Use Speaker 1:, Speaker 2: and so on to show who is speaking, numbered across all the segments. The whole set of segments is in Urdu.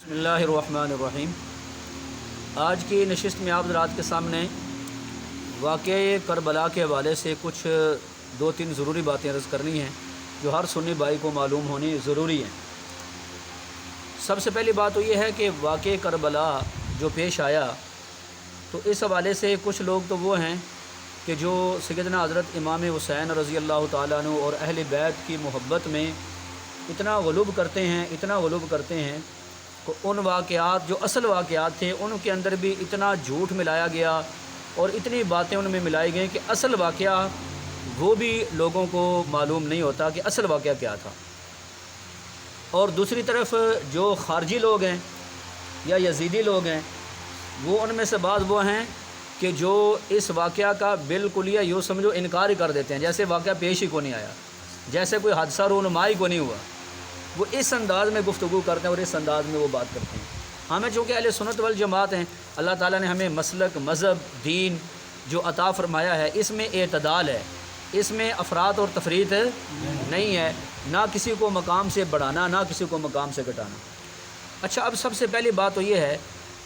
Speaker 1: بسم اللہ الرحمن الرحیم۔ آج کی نشست میں آپ حضرات کے سامنے واقعہ کربلا کے حوالے سے کچھ دو تین ضروری باتیں عرض کرنی ہیں جو ہر سنی بھائی کو معلوم ہونی ضروری ہیں۔ سب سے پہلی بات تو یہ ہے کہ واقعہ کربلا جو پیش آیا تو اس حوالے سے کچھ لوگ تو وہ ہیں کہ جو سیدنا حضرت امام حسین رضی اللہ تعالیٰ عنہ اور اہل بیت کی محبت میں اتنا غلوب کرتے ہیں کہ ان واقعات جو اصل واقعات تھے ان کے اندر بھی اتنا جھوٹ ملایا گیا اور اتنی باتیں ان میں ملائی گئیں کہ اصل واقعہ وہ بھی لوگوں کو معلوم نہیں ہوتا کہ اصل واقعہ کیا تھا۔ اور دوسری طرف جو خارجی لوگ ہیں یا یزیدی لوگ ہیں وہ ان میں سے بعض وہ ہیں کہ جو اس واقعہ کا بالکل یوں سمجھو انکار ہی کر دیتے ہیں، جیسے واقعہ پیش ہی کو نہیں آیا، جیسے کوئی حادثہ رونمائی کو نہیں ہوا۔ وہ اس انداز میں گفتگو کرتے ہیں اور اس انداز میں وہ بات کرتے ہیں۔ ہمیں چونکہ اہل سنت والجماعت ہیں، اللہ تعالیٰ نے ہمیں مسلک، مذہب، دین جو عطا فرمایا ہے اس میں اعتدال ہے، اس میں افراط اور تفریط نہیں ہے، نہ کسی کو مقام سے بڑھانا نہ کسی کو مقام سے گھٹانا۔ اچھا، اب سب سے پہلی بات تو یہ ہے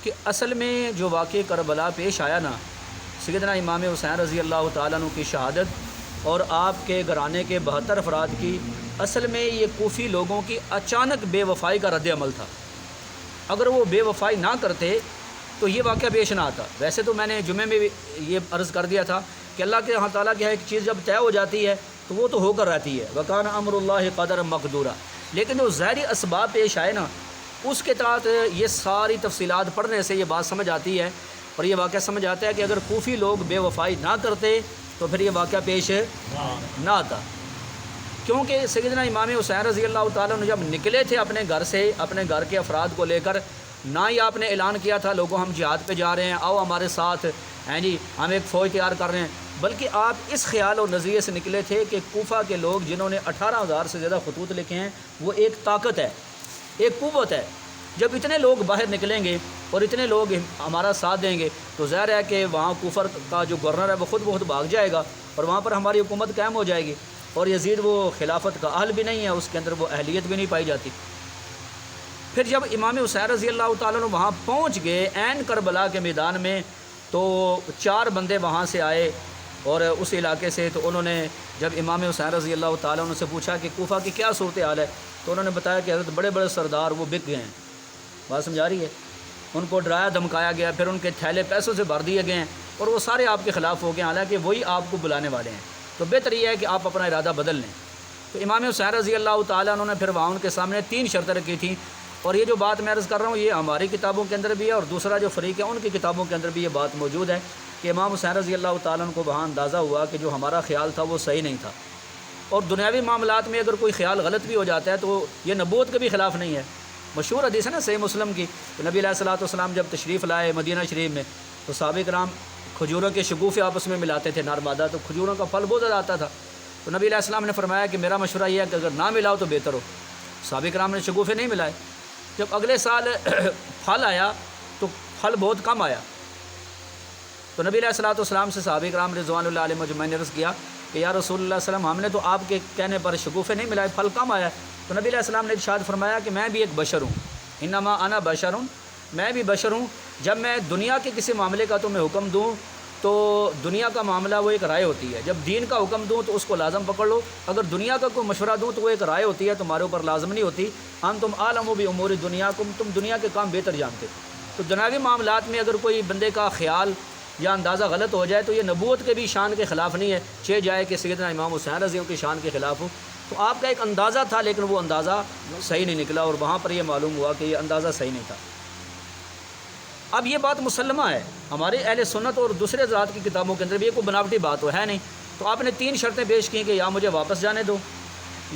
Speaker 1: کہ اصل میں جو واقعہ کربلا پیش آیا نا، سیدنا امام حسین رضی اللہ تعالیٰ عنہ کی شہادت اور آپ کے گھرانے کے 72 افراد کی، اصل میں یہ کوفی لوگوں کی اچانک بے وفائی کا رد عمل تھا۔ اگر وہ بے وفائی نہ کرتے تو یہ واقعہ پیش نہ آتا۔ ویسے تو میں نے جمعے میں بھی یہ عرض کر دیا تھا کہ اللہ کے تعالیٰ کی ایک چیز جب طے ہو جاتی ہے تو وہ تو ہو کر رہتی ہے، وَكَانَ أَمْرُ اللَّهِ قَدَرًا مَقْدُورًا۔ لیکن جو ظاہری اسباب پیش آئے نا، اس کے تحت یہ ساری تفصیلات پڑھنے سے یہ بات سمجھ آتی ہے اور یہ واقعہ سمجھ آتا ہے کہ اگر کوفی لوگ بے وفائی نہ کرتے تو پھر یہ واقعہ پیش نہ آتا۔ کیونکہ سیدنا امام حسین رضی اللہ تعالیٰ عنہ جب نکلے تھے اپنے گھر سے، اپنے گھر کے افراد کو لے کر، نہ ہی آپ نے اعلان کیا تھا لوگوں ہم جہاد پہ جا رہے ہیں، آؤ ہمارے ساتھ، ہیں جی ہم ایک فوج تیار کر رہے ہیں، بلکہ آپ اس خیال اور نظریے سے نکلے تھے کہ کوفہ کے لوگ جنہوں نے 18,000 سے زیادہ خطوط لکھے ہیں وہ ایک طاقت ہے، ایک قوت ہے۔ جب اتنے لوگ باہر نکلیں گے اور اتنے لوگ ہمارا ساتھ دیں گے تو ظاہر ہے کہ وہاں کفر کا جو گورنر ہے وہ خود بخود بھاگ جائے گا اور وہاں پر ہماری حکومت قائم ہو جائے گی، اور یزید وہ خلافت کا اہل بھی نہیں ہے، اس کے اندر وہ اہلیت بھی نہیں پائی جاتی۔ پھر جب امام حسین رضی اللہ تعالیٰ عنہ وہاں پہنچ گئے عین کربلا کے میدان میں، تو 4 بندے وہاں سے آئے اور اس علاقے سے، تو انہوں نے جب امام حسین رضی اللہ تعالیٰ عنہ سے پوچھا کہ کوفہ کی کیا صورتحال ہے، تو انہوں نے بتایا کہ حضرت بڑے بڑے سردار وہ بک گئے ہیں۔ بات سمجھا رہی ہے؟ ان کو ڈرایا دھمکایا گیا، پھر ان کے تھیلے پیسوں سے بھر دیے گئے ہیں اور وہ سارے آپ کے خلاف ہو گئے، حالانکہ وہی آپ کو بلانے والے ہیں، تو بہتر یہ ہے کہ آپ اپنا ارادہ بدل لیں۔ تو امام حسین رضی اللہ تعالیٰ عنہ نے پھر وہاں ان کے سامنے 3 شرطیں رکھی تھیں، اور یہ جو بات میں عرض کر رہا ہوں یہ ہماری کتابوں کے اندر بھی ہے اور دوسرا جو فریق ہے ان کی کتابوں کے اندر بھی یہ بات موجود ہے کہ امام حسین رضی اللہ تعالیٰ عنہ کو وہاں اندازہ ہوا کہ جو ہمارا خیال تھا وہ صحیح نہیں تھا، اور دنیاوی معاملات میں اگر کوئی خیال غلط بھی ہو جاتا ہے تو یہ نبوت کے بھی خلاف نہیں ہے۔ مشہور حدیث ہے نا صحیح مسلم کی، کہ نبی علیہ الصلوۃ والسلام جب تشریف لائے مدینہ شریف میں تو صحابہ کرام کھجوروں کے شگوفے آپس میں ملاتے تھے نارمادہ، تو کھجوروں کا پھل بہت زیادہ آتا تھا، تو نبی علیہ السلام نے فرمایا کہ میرا مشورہ یہ ہے کہ اگر نہ ملاؤ تو بہتر ہو۔ صحابہ کرام نے شگوفے نہیں ملائے۔ جب اگلے سال پھل آیا تو پھل بہت کم آیا، تو نبی علیہ الصلوۃ والسلام سے صحابہ کرام رضوان اللہ علیہم اجمعین نے عرض کیا کہ یا رسول اللہ صلی اللہ علیہ وسلم ہم نے تو آپ کے کہنے پر شگوفے نہیں ملائے، پھل کم آیا۔ تو نبی علیہ السلام نے ارشاد فرمایا کہ میں بھی ایک بشر ہوں، انما انا بشر، میں بھی بشر ہوں، جب میں دنیا کے کسی معاملے کا تمہیں حکم دوں تو دنیا کا معاملہ وہ ایک رائے ہوتی ہے، جب دین کا حکم دوں تو اس کو لازم پکڑ لو، اگر دنیا کا کوئی مشورہ دوں تو وہ ایک رائے ہوتی ہے، تمہارے اوپر لازم نہیں ہوتی۔ انتم عالم بامور دنیاکم، تم دنیا کے کام بہتر جانتے۔ تو دنیاوی معاملات میں اگر کوئی بندے کا خیال یا اندازہ غلط ہو جائے تو یہ نبوت کے بھی شان کے خلاف نہیں ہے، چہ جائے کہ سیدنا امام حسین رضی اللہ کی شان کے خلاف ہو۔ تو آپ کا ایک اندازہ تھا لیکن وہ اندازہ صحیح نہیں نکلا، اور وہاں پر یہ معلوم ہوا کہ یہ اندازہ صحیح نہیں تھا۔ اب یہ بات مسلمہ ہے ہمارے اہل سنت اور دوسرے حضرات کی کتابوں کے اندر بھی، یہ کوئی بناوٹی بات تو ہے نہیں۔ تو آپ نے 3 شرطیں پیش کی کہ یا مجھے واپس جانے دو،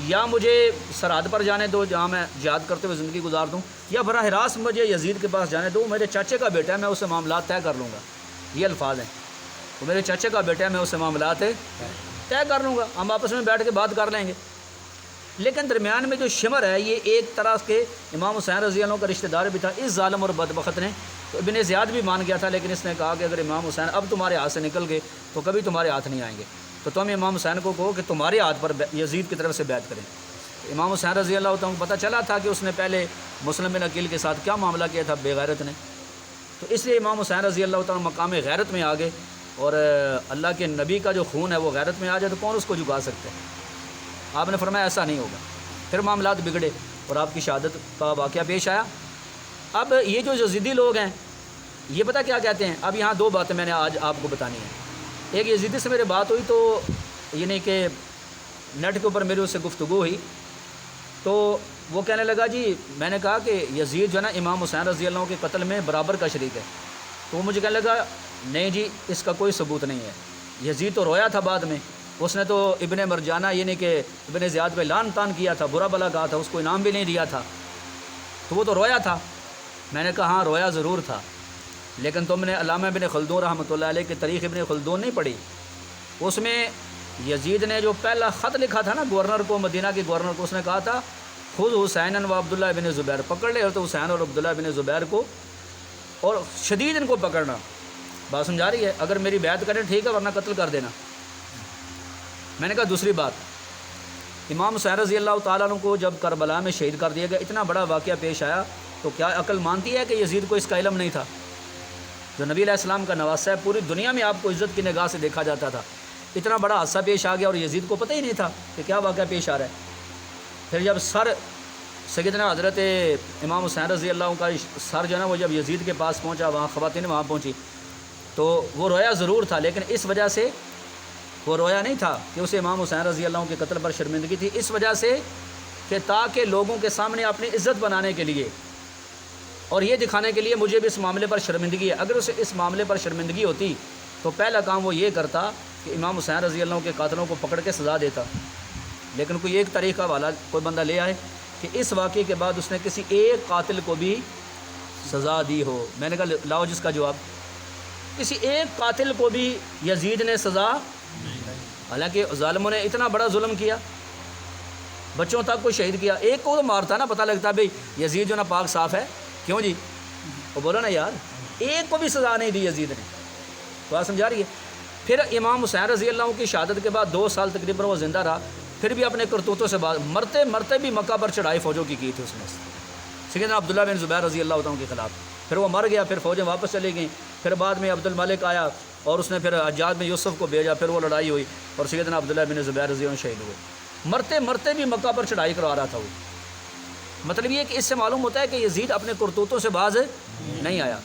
Speaker 1: یا مجھے سرحد پر جانے دو جہاں میں جہاد کرتے ہوئے زندگی گزار دوں، یا براہ راست مجھے یزید کے پاس جانے دو، میرے چاچے کا بیٹا ہے میں اسے معاملات طے کر لوں گا۔ یہ الفاظ ہیں، تو میرے چاچے کا بیٹا ہے میں اسے معاملات طے کر لوں گا، ہم آپس میں بیٹھ کے بات کر لیں گے۔ لیکن درمیان میں جو شمر ہے یہ ایک طرح کے امام حسین رضی اللہ عنہ کا رشتہ دار بھی تھا، اس ظالم اور بدبخت نے، تو ابن زیاد بھی مان گیا تھا، لیکن اس نے کہا کہ اگر امام حسین اب تمہارے ہاتھ سے نکل گئے تو کبھی تمہارے ہاتھ نہیں آئیں گے، تو تم امام حسین کو کہو کہ تمہارے ہاتھ پر یزید کی طرف سے بیعت کریں۔ امام حسین رضی اللہ تعالیٰ کو پتہ چلا تھا کہ اس نے پہلے مسلم بن عقیل کے ساتھ کیا معاملہ کیا تھا بے غیرت نے، تو اس لیے امام حسین رضی اللہ تعالیٰ مقام غیرت میں آ گئے، اور اللہ کے نبی کا جو خون ہے وہ غیرت میں آ جائے تو کون اس کو جھکا سکتے ہیں؟ آپ نے فرمایا ایسا نہیں ہوگا، پھر معاملات بگڑے اور آپ کی شہادت کا واقعہ پیش آیا۔ اب یہ جو یزیدی لوگ ہیں یہ پتہ کیا کہتے ہیں؟ اب یہاں دو باتیں میں نے آج آپ کو بتانی ہیں۔ ایک یزیدی سے میری بات ہوئی تو یعنی کہ نیٹ کے اوپر میری اس سے گفتگو ہوئی، تو وہ کہنے لگا جی میں نے کہا کہ یزید جو ہے نا امام حسین رضی اللہ عنہ کے قتل میں برابر کا شریک ہے، تو وہ مجھے کہنے لگا نہیں جی اس کا کوئی ثبوت نہیں ہے، یزید تو رویا تھا بعد میں، اس نے تو ابن مرجانہ یعنی کہ ابن زیاد پہ لعن طعن کیا تھا، برا بلا کہا تھا، اس کو انعام بھی نہیں دیا تھا، تو وہ تو رویا تھا۔ میں نے کہا ہاں رویا ضرور تھا، لیکن تم نے علامہ ابن خلدون رحمۃ اللہ علیہ کی تاریخ ابن خلدون نہیں پڑھی؟ اس میں یزید نے جو پہلا خط لکھا تھا نا گورنر کو، مدینہ کے گورنر کو، اس نے کہا تھا خود حسین و عبداللہ بن زبیر، پکڑ لے تو حسین اور عبداللہ بن زبیر کو، اور شدید ان کو پکڑنا۔ بات سمجھا رہی ہے؟ اگر میری بیعت کریں ٹھیک ہے ورنہ قتل کر دینا۔ میں نے کہا دوسری بات، امام حسین رضی اللہ تعالیٰ عنہ کو جب کربلا میں شہید کر دیا گیا، اتنا بڑا واقعہ پیش آیا، تو کیا عقل مانتی ہے کہ یزید کو اس کا علم نہیں تھا؟ جو نبی علیہ السلام کا نواسہ ہے، پوری دنیا میں آپ کو عزت کی نگاہ سے دیکھا جاتا تھا، اتنا بڑا حادثہ پیش آ گیا اور یزید کو پتہ ہی نہیں تھا کہ کیا واقعہ پیش آ رہا ہے۔ پھر جب سر سیدنا حضرت امام حسین رضی اللہ عنہ کا سر جو ہے نا وہ جب یزید کے پاس پہنچا، وہاں خواتین وہاں پہنچی، تو وہ رویا ضرور تھا، لیکن اس وجہ سے وہ رویا نہیں تھا کہ اسے امام حسین رضی اللہ عنہ کے قتل پر شرمندگی تھی، اس وجہ سے کہ تاکہ لوگوں کے سامنے اپنی عزت بنانے کے لیے اور یہ دکھانے کے لیے مجھے بھی اس معاملے پر شرمندگی ہے۔ اگر اسے اس معاملے پر شرمندگی ہوتی تو پہلا کام وہ یہ کرتا کہ امام حسین رضی اللہ عنہ کے قاتلوں کو پکڑ کے سزا دیتا، لیکن کوئی ایک تاریخ کا حوالہ کوئی بندہ لے آئے کہ اس واقعے کے بعد اس نے کسی ایک قاتل کو بھی سزا دی ہو۔ میں نے کہا لاؤ جس کا جواب، کسی ایک قاتل کو بھی یزید نے سزا، حالانکہ ظالموں نے اتنا بڑا ظلم کیا، بچوں تک کو شہید کیا، ایک کو تو مارتا نا، پتہ لگتا بھئی یزید جو نا پاک صاف ہے، کیوں جی؟ وہ بولو نا یار، ایک کو بھی سزا نہیں دی یزید نے۔ بات سمجھا رہی ہے؟ پھر امام حسین رضی اللہ عنہ کی شہادت کے بعد 2 سال تقریباً وہ زندہ رہا، پھر بھی اپنے کرتوتوں سے مرتے مرتے بھی مکہ پر چڑھائی فوجوں کی تھی اس نے، سیدنا عبداللہ بن زبیر رضی اللہ عنہ کے خلاف۔ پھر وہ مر گیا، پھر فوجیں واپس چلی گئیں، پھر بعد میں عبد الملک آیا اور اس نے پھر حجاج میں یوسف کو بھیجا، پھر وہ لڑائی ہوئی اور سیدنا عبداللہ بن زبیر رضی اللہ عنہ شہید ہوئے، مرتے مرتے بھی مکہ پر چڑھائی کروا رہا تھا وہ۔ مطلب یہ کہ اس سے معلوم ہوتا ہے کہ یزید اپنے کرتوتوں سے باز نہیں آیا۔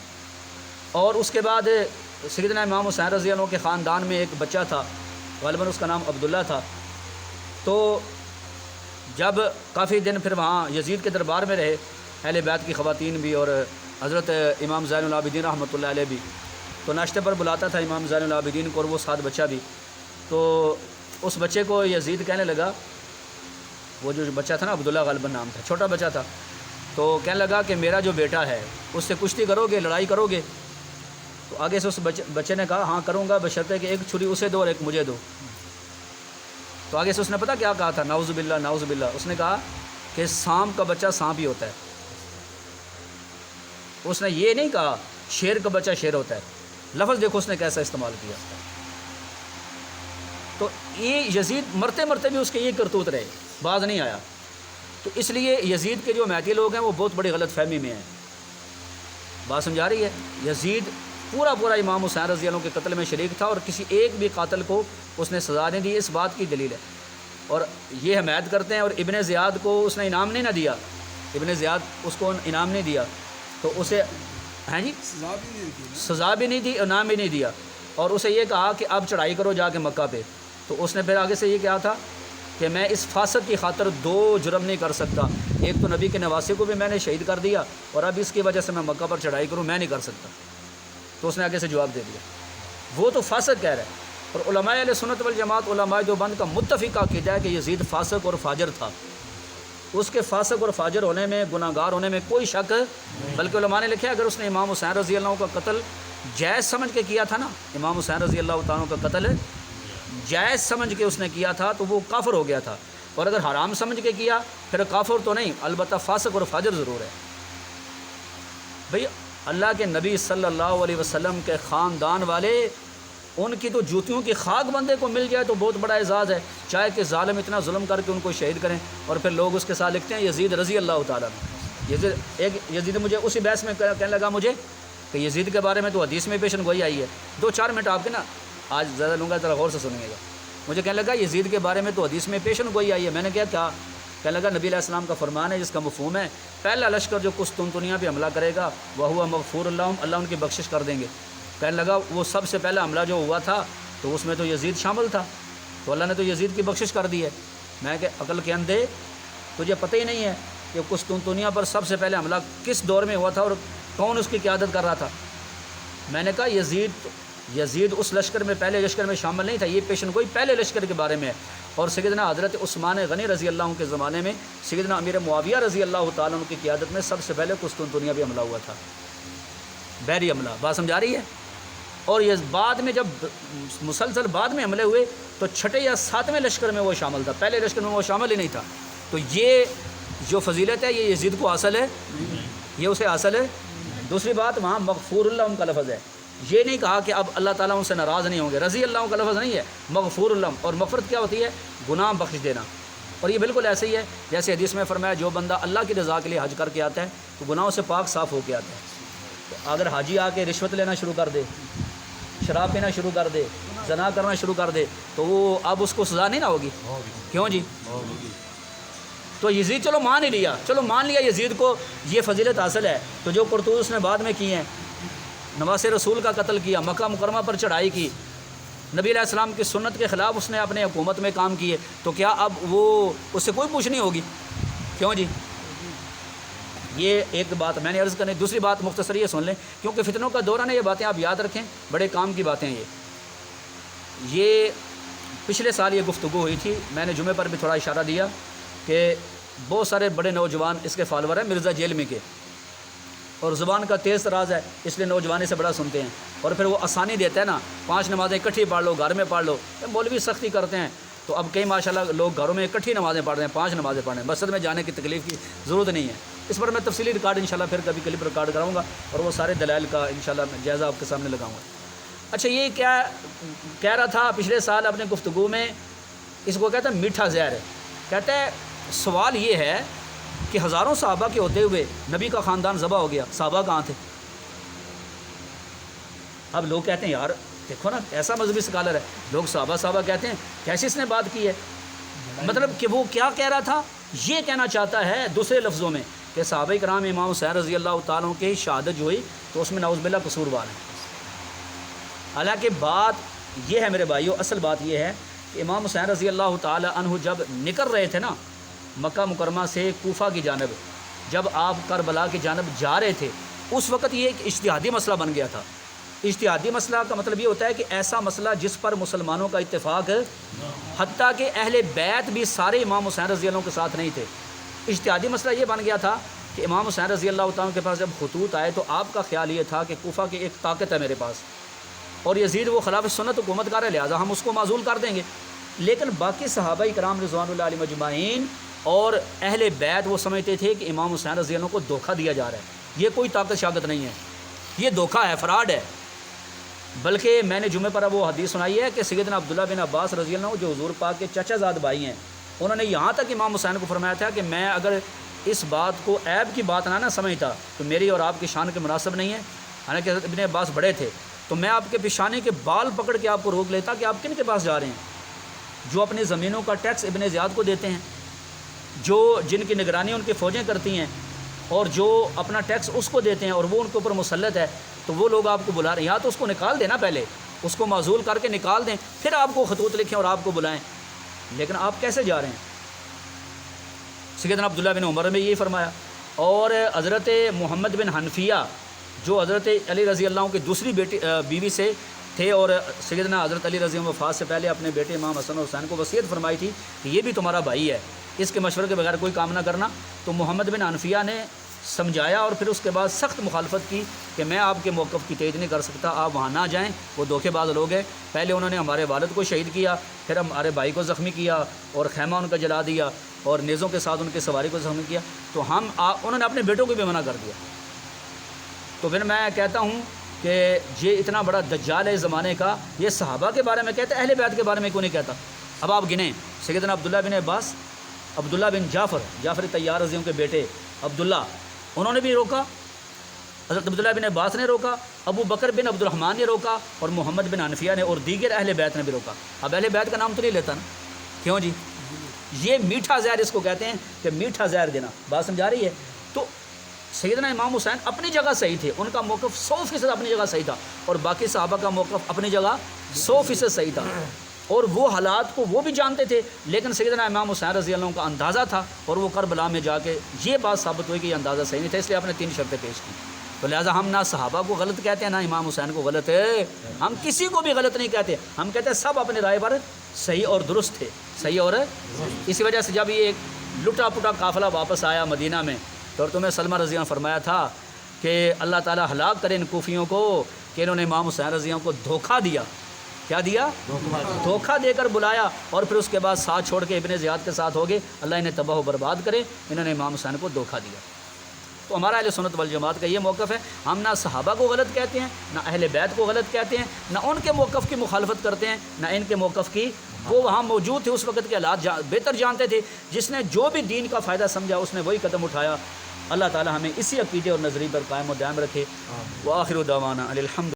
Speaker 1: اور اس کے بعد سیدنا امام حسین رضی اللہ عنہ کے خاندان میں ایک بچہ تھا، غالباً اس کا نام عبداللہ تھا، تو جب کافی دن پھر وہاں یزید کے دربار میں رہے، اہل بیت کی خواتین بھی اور حضرت امام زین العابدین رحمۃ اللہ علیہ بھی، تو ناشتے پر بلاتا تھا امام زین العابدین کو اور وہ ساتھ بچہ بھی، تو اس بچے کو یزید کہنے لگا، وہ جو بچہ تھا نا عبداللہ غالباً نام تھا، چھوٹا بچہ تھا، تو کہنے لگا کہ میرا جو بیٹا ہے اس سے کشتی کرو گے، لڑائی کرو گے؟ تو آگے سے اس بچے نے کہا ہاں کروں گا، بشرطے کہ ایک چھری اسے دو اور ایک مجھے دو۔ تو آگے سے اس نے پتہ کیا کہا تھا؟ نعوذ باللہ نعوذ باللہ، اس نے کہا کہ سانپ کا بچہ سانپ ہی ہوتا ہے۔ اس نے یہ نہیں کہا شیر کا بچہ شیر ہوتا ہے، لفظ دیکھو اس نے کیسا استعمال کیا۔ تو یہ یزید مرتے مرتے بھی اس کے یہ کرتوت رہے، باز نہیں آیا۔ تو اس لیے یزید کے جو میتی لوگ ہیں وہ بہت بڑی غلط فہمی میں ہیں۔ بات سمجھا رہی ہے؟ یزید پورا امام حسین رضی اللہ عنہ کے قتل میں شریک تھا اور کسی ایک بھی قاتل کو اس نے سزا نہیں دی، اس بات کی دلیل ہے۔ اور یہ حمایت کرتے ہیں، اور ابن زیاد کو اس نے انعام نہیں نہ دیا، ابن زیاد اس کو انعام نہیں دیا، تو اسے ہیں جی سزا بھی نہیں دی، انعام بھی نہیں دیا، اور اسے یہ کہا کہ اب چڑھائی کرو جا کے مکہ پہ۔ تو اس نے پھر آگے سے یہ کہا تھا کہ میں اس فاسق کی خاطر 2 جرم نہیں کر سکتا، ایک تو نبی کے نواسے کو بھی میں نے شہید کر دیا، اور اب اس کی وجہ سے میں مکہ پر چڑھائی کروں، میں نہیں کر سکتا۔ تو اس نے آگے سے جواب دے دیا، وہ تو فاسق کہہ رہا ہے۔ اور علماء اہل سنت والجماعت، علماء دیوبند کا متفق عقیدہ ہے کہ یزید فاسق اور فاجر تھا، اس کے فاسق اور فاجر ہونے میں، گناہ گار ہونے میں کوئی شک، بلکہ علماء نے لکھا اگر اس نے امام حسین رضی اللہ عنہ کا قتل جائز سمجھ کے کیا تھا نا، امام حسین رضی اللہ تعالیٰ عنہ کا قتل جائز سمجھ کے اس نے کیا تھا تو وہ کافر ہو گیا تھا، اور اگر حرام سمجھ کے کیا پھر کافر تو نہیں، البتہ فاسق اور فاجر ضرور ہے۔ بھئی اللہ کے نبی صلی اللہ علیہ وسلم کے خاندان والے ان کی تو جوتیوں کی خاک بندے کو مل جائے تو بہت بڑا اعزاز ہے، چاہے کہ ظالم اتنا ظلم کر کے ان کو شہید کریں۔ اور پھر لوگ اس کے ساتھ لکھتے ہیں یزید رضی اللہ تعالیٰ عنہ۔ یزید مجھے اسی بحث میں کہنے لگا مجھے کہ یزید کے بارے میں تو حدیث میں پیشن گوئی آئی ہے۔ 2-4 منٹ آپ کے نا آج زیادہ لوں گا، ذرا غور سے سنیے گا۔ مجھے کہنے لگا یزید کے بارے میں تو حدیث میں پیشن گوئی آئی ہے۔ میں نے کہا کیا؟ کہنے لگا نبی علیہ السلام کا فرمان ہے جس کا مفہوم ہے پہلا لشکر جو قسطنطنیہ پہ حملہ کرے گا وہ ہوا مغفور اللہم، اللہ ان کی بخشش کر دیں گے۔ کہنے لگا وہ سب سے پہلا حملہ جو ہوا تھا تو اس میں تو یزید شامل تھا، تو اللہ نے تو یزید کی بخشش کر دی ہے۔ میں کہ عقل کے اندھے، تجھے پتہ ہی نہیں ہے کہ قسطنطنیہ پر سب سے پہلے حملہ کس دور میں ہوا تھا اور کون اس کی قیادت کر رہا تھا؟ میں نے کہا یزید اس لشکر میں پہلے لشکر میں شامل نہیں تھا، یہ پیشن گوئی پہلے لشکر کے بارے میں ہے۔ اور سیدنا حضرت عثمان غنی رضی اللہ عنہ کے زمانے میں سیدنا امیر معاویہ رضی اللہ تعالیٰ عنہ کی قیادت میں سب سے پہلے قسطنطنیہ بھی حملہ ہوا تھا، بحری حملہ۔ بات سمجھا رہی ہے؟ اور یہ بعد میں جب مسلسل بعد میں حملے ہوئے تو 6 یا 7ویں لشکر میں وہ شامل تھا، پہلے لشکر میں وہ شامل ہی نہیں تھا۔ تو یہ جو فضیلت ہے یہ یزید کو حاصل ہے، یہ اسے حاصل ہے۔ دوسری بات وہاں مغفور اللہ کا لفظ ہے، یہ نہیں کہا کہ اب اللہ تعالیٰ ان سے ناراض نہیں ہوں گے، رضی اللہ کا لفظ نہیں ہے، مغفور اللہ۔ اور مغفرت کیا ہوتی ہے؟ گناہ بخش دینا۔ اور یہ بالکل ایسے ہی ہے جیسے حدیث میں فرمایا جو بندہ اللہ کی رضا کے لیے حج کر کے آتا ہے تو گناہوں سے پاک صاف ہو کے آتا ہے۔ تو اگر حاجی آ کے رشوت لینا شروع کر دے، شراب پینا شروع کر دے، زنا کرنا شروع کر دے تو وہ اب اس کو سزا نہیں نہ ہوگی؟ کیوں جی؟ تو یزید چلو مان ہی لیا، چلو مان لیا یزید کو یہ فضیلت حاصل ہے، تو جو کرتوت اس نے بعد میں کی ہیں، نواسے رسول کا قتل کیا، مکہ مکرمہ پر چڑھائی کی، نبی علیہ السلام کی سنت کے خلاف اس نے اپنے حکومت میں کام کیے، تو کیا اب وہ اس سے کوئی پوچھ نہیں ہوگی؟ کیوں جی؟ یہ ایک بات میں نے عرض کرنی۔ دوسری بات مختصر یہ سن لیں کیونکہ فتنوں کا دورہ ہے، یہ باتیں آپ یاد رکھیں، بڑے کام کی باتیں ہیں۔ یہ پچھلے سال یہ گفتگو ہوئی تھی، میں نے جمعے پر بھی تھوڑا اشارہ دیا کہ بہت سارے بڑے نوجوان اس کے فالوور ہیں مرزا جیلمی کے، اور زبان کا تیز تراز ہے اس لیے نوجوانی سے بڑا سنتے ہیں، اور پھر وہ آسانی دیتا ہے نا 5 نمازیں اکٹھی پڑھ لو، گھر میں پڑھ لو۔ مولوی سختی کرتے ہیں تو اب کئی ماشاءاللہ لوگ گھروں میں اکٹھی نمازیں پڑھ رہے ہیں، 5 نمازیں پڑھ رہے ہیں، مسجد میں جانے کی تکلیف کی ضرورت نہیں ہے۔ اس پر میں تفصیلی ریکارڈ انشاءاللہ پھر کبھی کلپ ریکارڈ کراؤں گا اور وہ سارے دلائل کا انشاءاللہ میں جائزہ آپ کے سامنے لگاؤں گا۔ اچھا یہ کیا کہہ رہا تھا پچھلے سال اپنے گفتگو میں، اس کو کہتا ہے میٹھا زہر ہے۔ کہتا ہے سوال یہ ہے کہ ہزاروں صحابہ کے ہوتے ہوئے نبی کا خاندان ذبح ہو گیا، صحابہ کہاں تھے؟ اب لوگ کہتے ہیں یار دیکھو نا ایسا مذہبی سکالر ہے، لوگ صحابہ کہتے ہیں، کیسے اس نے بات کی ہے؟ مطلب کہ وہ کیا کہہ رہا تھا؟ یہ کہنا چاہتا ہے دوسرے لفظوں میں کہ صحابہ کرام امام حسین رضی اللہ تعالیٰ کی شہادت جو ہوئی تو اس میں نعوذ باللہ قصوروار ہے۔ حالانکہ بات یہ ہے میرے بھائیو، اصل بات یہ ہے کہ امام حسین رضی اللہ تعالیٰ عنہ جب نکل رہے تھے نا مکہ مکرمہ سے کوفہ کی جانب، جب آپ کربلا کی جانب جا رہے تھے اس وقت یہ ایک اجتہادی مسئلہ بن گیا تھا۔ اجتہادی مسئلہ کا مطلب یہ ہوتا ہے کہ ایسا مسئلہ جس پر مسلمانوں کا اتفاق ہے، حتیٰ کہ اہل بیت بھی سارے امام حسین رضی اللہ عنہ کے ساتھ نہیں تھے۔ اجتہادی مسئلہ یہ بن گیا تھا کہ امام حسین رضی اللہ تعالیٰ کے پاس جب خطوط آئے تو آپ کا خیال یہ تھا کہ کوفہ کی ایک طاقت ہے میرے پاس، اور یزید وہ خلاف سنت حکومت کار ہے، لہٰذا ہم اس کو معزول کر دیں گے۔ لیکن باقی صحابہ کرام رضوان اللہ علیہم اجمعین اور اہل بیت وہ سمجھتے تھے کہ امام حسین رضی اللہ عنہ کو دھوکہ دیا جا رہا ہے، یہ کوئی طاقت شاگت نہیں ہے، یہ دھوکہ ہے، فراڈ ہے۔ بلکہ میں نے جمعے پر وہ حدیث سنائی ہے کہ سیدنا عبداللہ بن عباس رضی اللہ عنہ جو حضور پاک کے چچا زاد بھائی ہیں، انہوں نے یہاں تک امام حسین کو فرمایا تھا کہ میں اگر اس بات کو عیب کی بات نہ سمجھتا تو میری اور آپ کی شان کے مناسب نہیں ہے، حالانکہ حضرت ابن عباس بڑے تھے، تو میں آپ کے پیشانے کے بال پکڑ کے آپ کو روک لیتا کہ آپ کن کے پاس جا رہے ہیں؟ جو اپنی زمینوں کا ٹیکس ابن زیاد کو دیتے ہیں، جن کی نگرانی ان کی فوجیں کرتی ہیں، اور جو اپنا ٹیکس اس کو دیتے ہیں اور وہ ان کے اوپر مسلط ہے، تو وہ لوگ آپ کو بلا رہے ہیں، یا تو اس کو نکال دینا، پہلے اس کو معزول کر کے نکال دیں، پھر آپ کو خطوط لکھیں اور آپ کو بلائیں، لیکن آپ کیسے جا رہے ہیں؟ سیدنا عبداللہ بن عمر نے یہی فرمایا۔ اور حضرت محمد بن حنفیہ جو حضرت علی رضی اللہ عنہ کی دوسری بیوی سے تھے، اور سیدنا حضرت علی رضی اللہ عنہ وفات سے پہلے اپنے بیٹے امام حسن اور حسین کو وصیت فرمائی تھی کہ یہ بھی تمہارا بھائی ہے، اس کے مشورے کے بغیر کوئی کام نہ کرنا۔ تو محمد بن حنفیہ نے سمجھایا اور پھر اس کے بعد سخت مخالفت کی کہ میں آپ کے موقف کی تائید نہیں کر سکتا، آپ وہاں نہ جائیں، وہ دھوکے باز لوگ ہیں، پہلے انہوں نے ہمارے والد کو شہید کیا، پھر ہمارے بھائی کو زخمی کیا اور خیمہ ان کا جلا دیا اور نیزوں کے ساتھ ان کی سواری کو زخمی کیا، تو انہوں نے اپنے بیٹوں کو بھی منع کر دیا۔ تو پھر میں کہتا ہوں کہ یہ اتنا بڑا دجال ہے زمانے کا، یہ صحابہ کے بارے میں کہتا ہے، اہل بیت کے بارے میں کیوں نہیں کہتا؟ اب آپ گنیں، سیدنا عبداللہ بن عباس، عبداللہ بن جعفر طیار رضی اللہ عنہ کے بیٹے عبداللہ، انہوں نے بھی روکا، حضرت عبداللہ بن عباس نے روکا، ابو بکر بن عبد الرحمن نے روکا، اور محمد بن حنفیہ نے، اور دیگر اہل بیت نے بھی روکا۔ اب اہل بیت کا نام تو نہیں لیتا نا، کیوں جی؟ یہ میٹھا زہر اس کو کہتے ہیں کہ میٹھا زہر دینا، بات سمجھا رہی ہے؟ تو سیدنا امام حسین اپنی جگہ صحیح تھے، ان کا موقف 100% اپنی جگہ صحیح تھا، اور باقی صحابہ کا موقف اپنی جگہ 100% صحیح تھا، اور وہ حالات کو وہ بھی جانتے تھے، لیکن سیدنا امام حسین رضی اللہ عنہ کا اندازہ تھا، اور وہ کربلا میں جا کے یہ بات ثابت ہوئی کہ یہ اندازہ صحیح نہیں تھا، اس لیے آپ نے 3 شرطیں پیش کی۔ تو لہٰذا ہم نہ صحابہ کو غلط کہتے ہیں، نہ امام حسین کو غلط ہے، ہم کسی کو بھی غلط نہیں کہتے، ہم کہتے ہیں سب اپنے رائے پر صحیح اور درست تھے، صحیح اور اسی وجہ سے جب یہ لٹا پٹا قافلہ واپس آیا مدینہ میں، تو تمہیں سلمہ رضی اللہ عنہ فرمایا تھا کہ اللہ تعالیٰ ہلاک کرے ان کوفیوں کو کہ انہوں نے امام حسین رضی اللہ عنہ کو دھوکہ دیا۔ کیا دیا؟ دھوکہ دے کر بلایا، اور پھر اس کے بعد ساتھ چھوڑ کے ابن زیاد کے ساتھ ہو گئے، اللہ انہیں تباہ و برباد کرے، انہوں نے امام حسین کو دھوکہ دیا۔ تو ہمارا اہل سنت والجماعت کا یہ موقف ہے، ہم نہ صحابہ کو غلط کہتے ہیں، نہ اہل بیت کو غلط کہتے ہیں، نہ ان کے موقف کی مخالفت کرتے ہیں، نہ ان کے موقف کی۔ وہ وہاں موجود تھے، اس وقت کے حالات بہتر جانتے تھے، جس نے جو بھی دین کا فائدہ سمجھا اس نے وہی قدم اٹھایا۔ اللہ تعالی ہمیں اسی عقیدے اور نظریے پر قائم و دائم رکھے۔ وآخر دعوانا الحمد